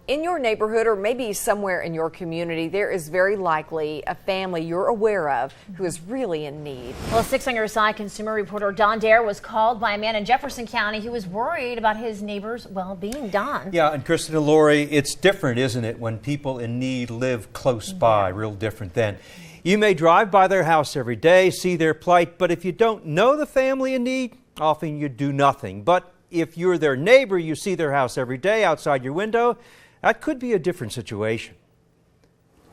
In your neighborhood or maybe somewhere in your community, there is very likely a family you're aware of who is really in need. Well, 6 on Your Side consumer reporter Don Dare was called by a man in Jefferson County who was worried about his neighbor's well-being. Don. Yeah, and Kristen and Lori, it's different, isn't it, when people in need live close by, real different then. You may drive by their house every day, see their plight, but if you don't know the family in need, often you do nothing. But if you're their neighbor, you see their house every day outside your window, that could be a different situation.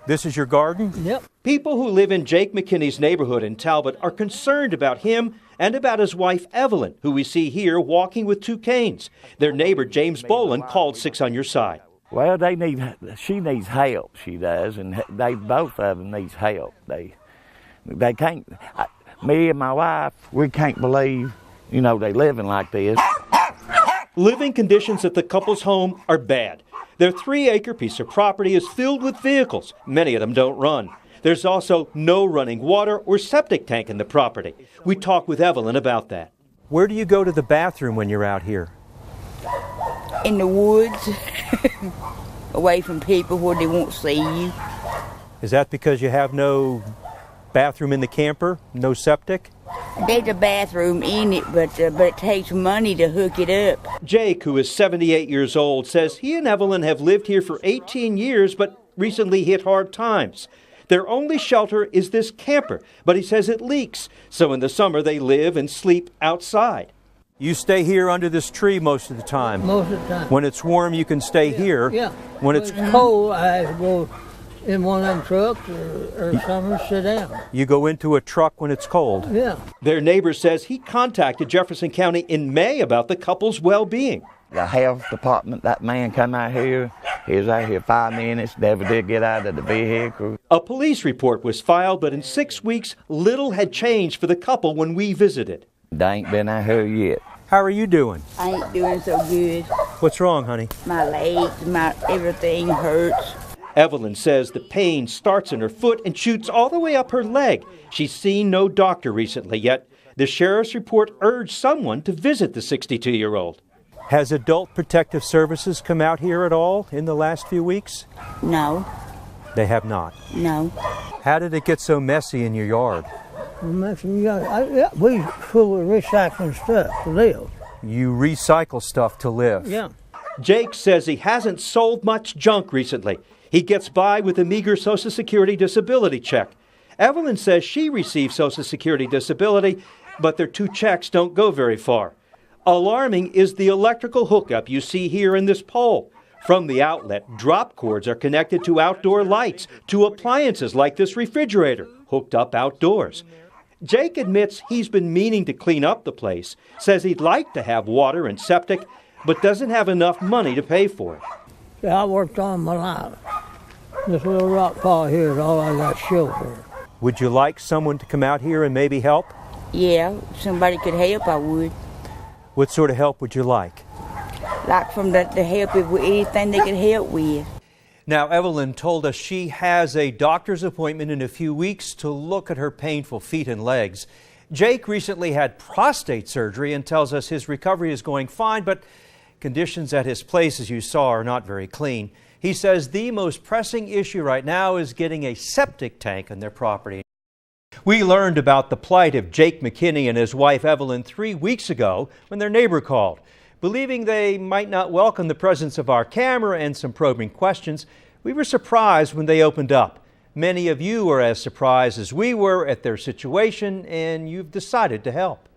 This is your garden? Yep. People who live in Jake McKinney's neighborhood in Talbot are concerned about him and about his wife, Evelyn, who we see here walking with 2 canes. Their neighbor, James Boland, called 6 on Your Side. Well, she needs help, she does, and both of them needs help. They can't, me and my wife, we can't believe, they living like this. Living conditions at the couple's home are bad. Their 3-acre piece of property is filled with vehicles. Many of them don't run. There's also no running water or septic tank in the property. We talked with Evelyn about that. Where do you go to the bathroom when you're out here? In the woods, away from people where they won't see you. Is that because you have no bathroom in the camper, no septic? There's a bathroom in it, but it takes money to hook it up. Jake, who is 78 years old, says he and Evelyn have lived here for 18 years, but recently hit hard times. Their only shelter is this camper, but he says it leaks, so in the summer they live and sleep outside. You stay here under this tree most of the time? Most of the time. When it's warm, you can stay here? Yeah. When it's cold, I have to go in one of them trucks or somewhere, sit down. You go into a truck when it's cold? Yeah. Their neighbor says he contacted Jefferson County in May about the couple's well-being. The health department, that man come out here. He was out here 5 minutes, never did get out of the vehicle. A police report was filed, but in 6 weeks, little had changed for the couple when we visited. They ain't been out here yet. How are you doing? I ain't doing so good. What's wrong, honey? My legs, everything hurts. Evelyn says the pain starts in her foot and shoots all the way up her leg. She's seen no doctor recently, yet the sheriff's report urged someone to visit the 62-year-old. Has Adult Protective Services come out here at all in the last few weeks? No. They have not? No. How did it get so messy in your yard? We full of recycling stuff to live. You recycle stuff to live? Yeah. Jake says he hasn't sold much junk recently. He gets by with a meager Social Security disability check. Evelyn says she receives Social Security disability, but their 2 checks don't go very far. Alarming is the electrical hookup you see here in this pole. From the outlet, drop cords are connected to outdoor lights, to appliances like this refrigerator, hooked up outdoors. Jake admits he's been meaning to clean up the place, says he'd like to have water and septic, but doesn't have enough money to pay for it. Yeah, I worked on my life. This little rock pile here is all I got shelter. Would you like someone to come out here and maybe help? Yeah, if somebody could help, I would. What sort of help would you like? Like from the help with anything they could help with. Now, Evelyn told us she has a doctor's appointment in a few weeks to look at her painful feet and legs. Jake recently had prostate surgery and tells us his recovery is going fine, but conditions at his place, as you saw, are not very clean. He says the most pressing issue right now is getting a septic tank on their property. We learned about the plight of Jake McKinney and his wife Evelyn 3 weeks ago when their neighbor called. Believing they might not welcome the presence of our camera and some probing questions, we were surprised when they opened up. Many of you are as surprised as we were at their situation, and you've decided to help.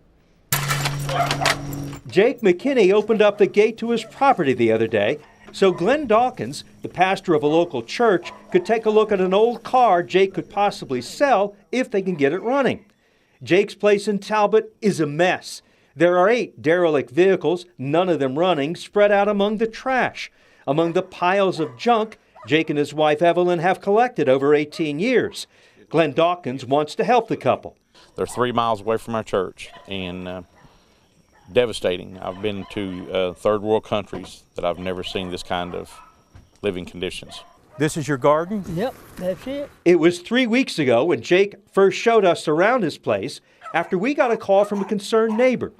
Jake McKinney opened up the gate to his property the other day so Glenn Dawkins, the pastor of a local church, could take a look at an old car Jake could possibly sell if they can get it running. Jake's place in Talbot is a mess. There are 8 derelict vehicles, none of them running, spread out among the trash. Among the piles of junk Jake and his wife Evelyn have collected over 18 years. Glenn Dawkins wants to help the couple. They're 3 miles away from our church, and devastating. I've been to third world countries that I've never seen this kind of living conditions. This is your garden? Yep, that's it. It was 3 weeks ago when Jake first showed us around his place after we got a call from a concerned neighbor.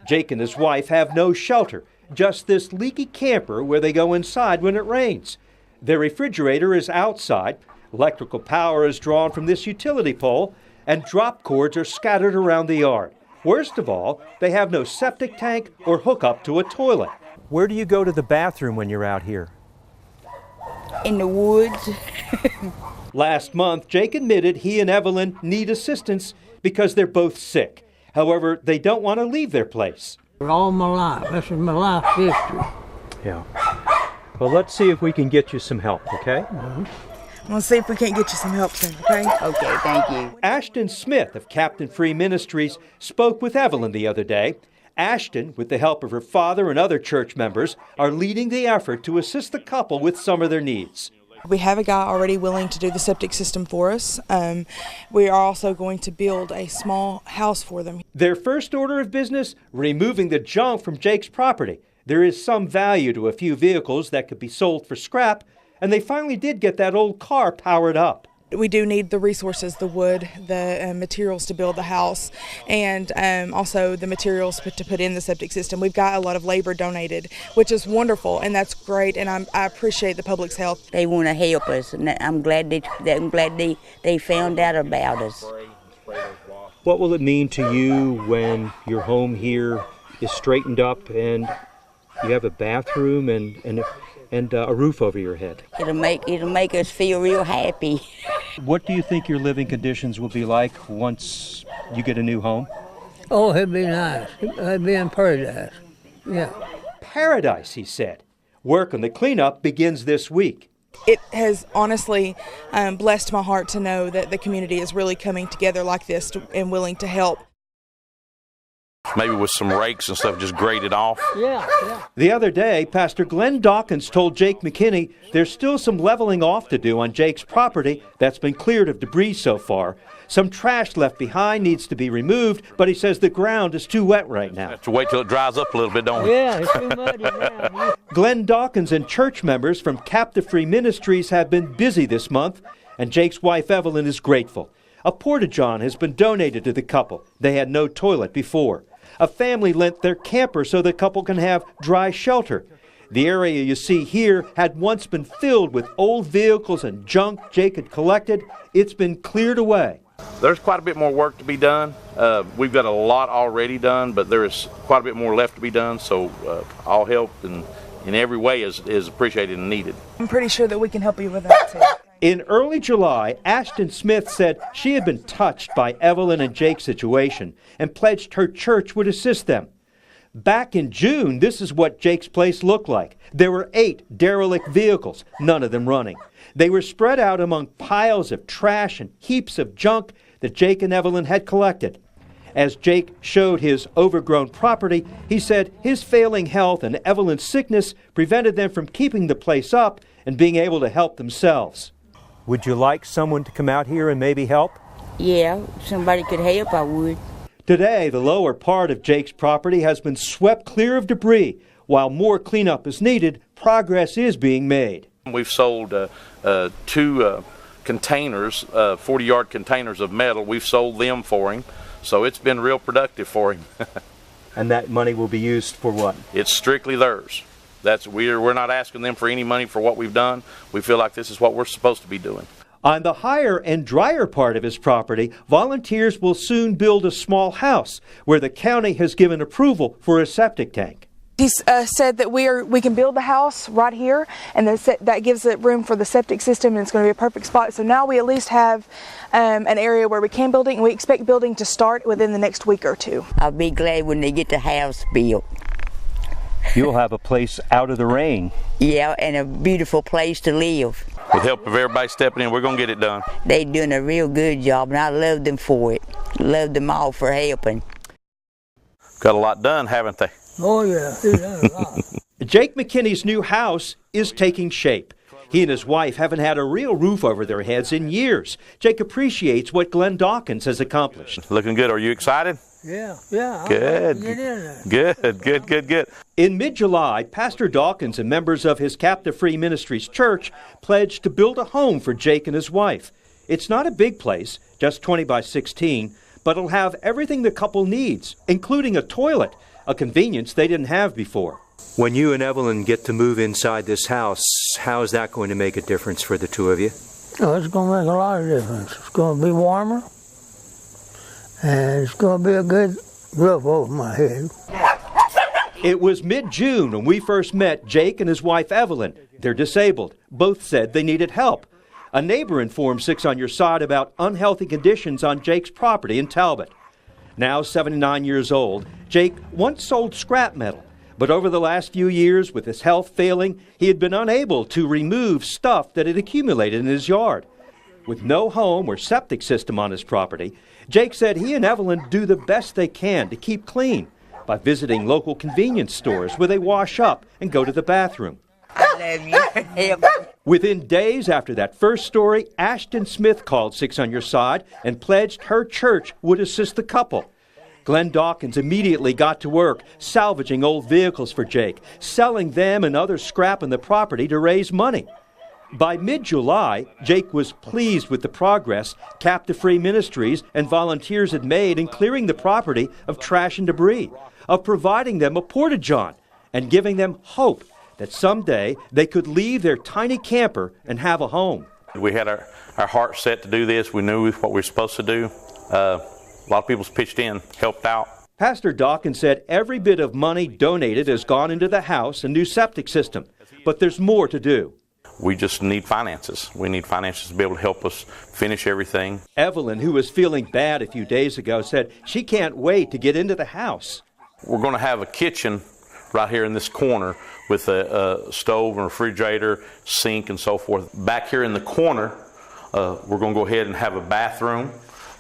Jake and his wife have no shelter. just this leaky camper where they go inside when it rains. Their refrigerator is outside, electrical power is drawn from this utility pole, and drop cords are scattered around the yard. Worst of all, they have no septic tank or hookup to a toilet. Where do you go to the bathroom when you're out here? In the woods. Last month, Jake admitted he and Evelyn need assistance because they're both sick. However, they don't want to leave their place. All my life. This is my life history. Yeah. Well, let's see if we can get you some help, okay? We'll see if we can't get you some help soon, okay? Okay, thank you. Ashton Smith of Captain Free Ministries spoke with Evelyn the other day. Ashton, with the help of her father and other church members, are leading the effort to assist the couple with some of their needs. We have a guy already willing to do the septic system for us. We are also going to build a small house for them. Their first order of business, removing the junk from Jake's property. There is some value to a few vehicles that could be sold for scrap, and they finally did get that old car powered up. We do need the resources, the wood, the materials to build the house, and also the materials to put in the septic system. We've got a lot of labor donated, which is wonderful, and that's great, and I appreciate the public's help. They want to help us, and I'm glad they found out about us. What will it mean to you when your home here is straightened up and you have a bathroom and a roof over your head? It'll make us feel real happy. What do you think your living conditions will be like once you get a new home? Oh, it'd be nice. It'd be in paradise. Yeah. Paradise, he said. Work on the cleanup begins this week. It has honestly blessed my heart to know that the community is really coming together like this and willing to help. Maybe with some rakes and stuff, just grate it off. Yeah. The other day, Pastor Glenn Dawkins told Jake McKinney there's still some leveling off to do on Jake's property that's been cleared of debris so far. Some trash left behind needs to be removed, but he says the ground is too wet right now. Have to wait till it dries up a little bit, don't we? Yeah, it's too muddy now. Glenn Dawkins and church members from Captive Free Ministries have been busy this month, and Jake's wife Evelyn is grateful. A porta-john has been donated to the couple. They had no toilet before. A family lent their camper so the couple can have dry shelter. The area you see here had once been filled with old vehicles and junk Jake had collected. It's been cleared away. There's quite a bit more work to be done. We've got a lot already done, but there is quite a bit more left to be done, so all help in every way is appreciated and needed. I'm pretty sure that we can help you with that too. In early July, Ashton Smith said she had been touched by Evelyn and Jake's situation and pledged her church would assist them. Back in June, this is what Jake's place looked like. There were 8 derelict vehicles, none of them running. They were spread out among piles of trash and heaps of junk that Jake and Evelyn had collected. As Jake showed his overgrown property, he said his failing health and Evelyn's sickness prevented them from keeping the place up and being able to help themselves. Would you like someone to come out here and maybe help? Yeah, if somebody could help, I would. Today, the lower part of Jake's property has been swept clear of debris. While more cleanup is needed, progress is being made. We've sold 2 containers, 40-yard containers of metal. We've sold them for him, so it's been real productive for him. And that money will be used for what? It's strictly theirs. We're not asking them for any money for what we've done. We feel like this is what we're supposed to be doing. On the higher and drier part of his property, volunteers will soon build a small house where the county has given approval for a septic tank. He said that we can build the house right here, and that gives it room for the septic system, and it's going to be a perfect spot. So now we at least have an area where we can build it, and we expect building to start within the next week or 2. I'll be glad when they get the house built. You'll have a place out of the rain. Yeah, and a beautiful place to live. With help of everybody stepping in, we're going to get it done. They're doing a real good job, and I love them for it. Love them all for helping. Got a lot done, haven't they? Oh, yeah. They've done a lot. Jake McKinney's new house is taking shape. He and his wife haven't had a real roof over their heads in years. Jake appreciates what Glenn Dawkins has accomplished. Looking good. Are you excited? Yeah. Good. Get in there. Good. In mid-July, Pastor Dawkins and members of his Captive Free Ministries church pledged to build a home for Jake and his wife. It's not a big place, just 20 by 16, but it'll have everything the couple needs, including a toilet, a convenience they didn't have before. When you and Evelyn get to move inside this house, how is that going to make a difference for the two of you? Oh, it's going to make a lot of difference. It's going to be warmer, and it's going to be a good roof over my head. It was mid-June when we first met Jake and his wife Evelyn. They're disabled. Both said they needed help. A neighbor informed 6 on Your Side about unhealthy conditions on Jake's property in Talbot. Now 79 years old, Jake once sold scrap metal, but over the last few years, with his health failing, he had been unable to remove stuff that had accumulated in his yard. With no home or septic system on his property, Jake said he and Evelyn do the best they can to keep clean by visiting local convenience stores where they wash up and go to the bathroom. I love you. Within days after that first story, Ashton Smith called 6 on Your Side and pledged her church would assist the couple. Glenn Dawkins immediately got to work salvaging old vehicles for Jake, selling them and other scrap in the property to raise money. By mid-July, Jake was pleased with the progress Captive Free Ministries and volunteers had made in clearing the property of trash and debris, of providing them a porta-john, and giving them hope that someday they could leave their tiny camper and have a home. We had our heart set to do this. We knew what we were supposed to do. A lot of people's pitched in, helped out. Pastor Dawkins said every bit of money donated has gone into the house and new septic system, but there's more to do. We just need finances. We need finances to be able to help us finish everything. Evelyn, who was feeling bad a few days ago, said she can't wait to get into the house. We're going to have a kitchen right here in this corner with a stove and refrigerator, sink, and so forth. Back here in the corner, we're going to go ahead and have a bathroom,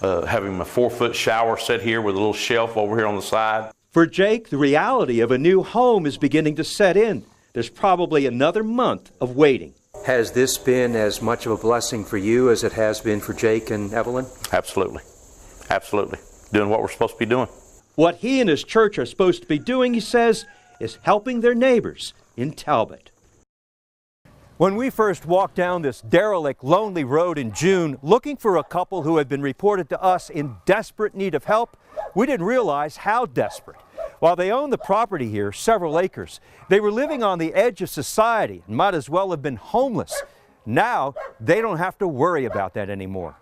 having a 4-foot shower set here with a little shelf over here on the side. For Jake, the reality of a new home is beginning to set in. There's probably another month of waiting. Has this been as much of a blessing for you as it has been for Jake and Evelyn? Absolutely. Absolutely. Doing what we're supposed to be doing. What he and his church are supposed to be doing, he says, is helping their neighbors in Talbot. When we first walked down this derelict, lonely road in June, looking for a couple who had been reported to us in desperate need of help, we didn't realize how desperate. While they owned the property here, several acres, they were living on the edge of society and might as well have been homeless. Now, they don't have to worry about that anymore.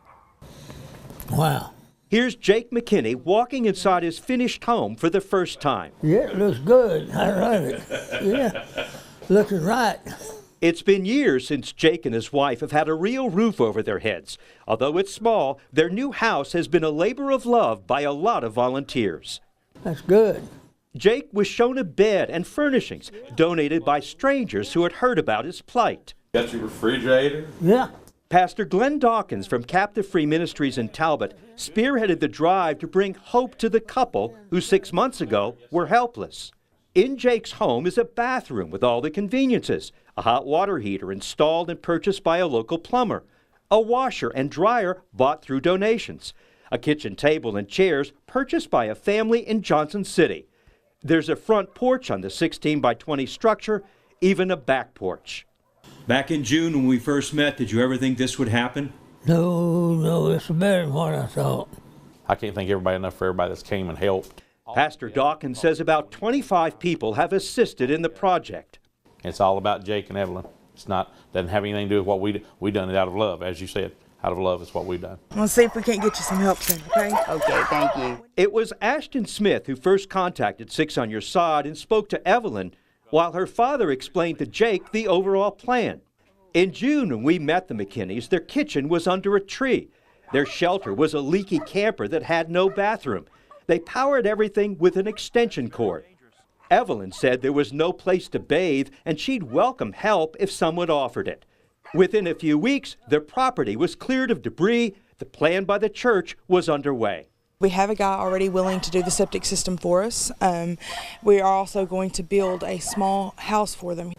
Wow. Here's Jake McKinney walking inside his finished home for the first time. Yeah, it looks good. I love it. Yeah, looking right. It's been years since Jake and his wife have had a real roof over their heads. Although it's small, their new house has been a labor of love by a lot of volunteers. That's good. Jake was shown a bed and furnishings donated by strangers who had heard about his plight. Got your refrigerator? Yeah. Pastor Glenn Dawkins from Captive Free Ministries in Talbot spearheaded the drive to bring hope to the couple who 6 months ago were helpless. In Jake's home is a bathroom with all the conveniences, a hot water heater installed and purchased by a local plumber, a washer and dryer bought through donations, a kitchen table and chairs purchased by a family in Johnson City. There's a front porch on the 16 by 20 structure, even a back porch. Back in June when we first met, did you ever think this would happen? No, it's better than what I thought. I can't thank everybody enough for everybody that's came and helped. Pastor Dawkins says about 25 people have assisted in the project. It's all about Jake and Evelyn. Doesn't have anything to do with what we done it out of love. As you said, out of love is what we've done. We'll see if we can't get you some help soon, okay? Okay, thank you. It was Ashton Smith who first contacted 6 on Your Side and spoke to Evelyn, while her father explained to Jake the overall plan. In June, when we met the McKinneys, their kitchen was under a tree. Their shelter was a leaky camper that had no bathroom. They powered everything with an extension cord. Evelyn said there was no place to bathe, and she'd welcome help if someone offered it. Within a few weeks, their property was cleared of debris. The plan by the church was underway. We have a guy already willing to do the septic system for us. We are also going to build a small house for them.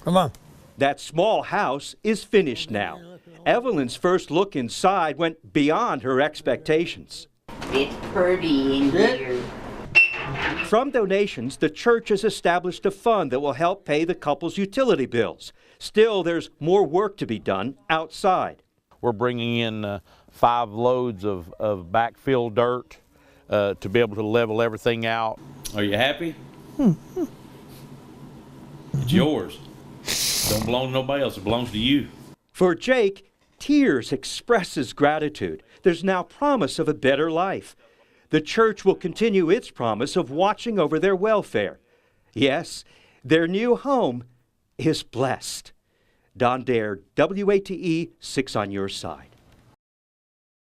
Come on. That small house is finished now. Evelyn's first look inside went beyond her expectations. It's pretty in here. From donations, the church has established a fund that will help pay the couple's utility bills. Still, there's more work to be done outside. We're bringing in 5 loads of backfill dirt to be able to level everything out. Are you happy? It's yours. Don't belong to nobody else. It belongs to you. For Jake, tears expresses gratitude. There's now promise of a better life. The church will continue its promise of watching over their welfare. Yes, their new home is blessed. Don Dare, WATE 6 on your side.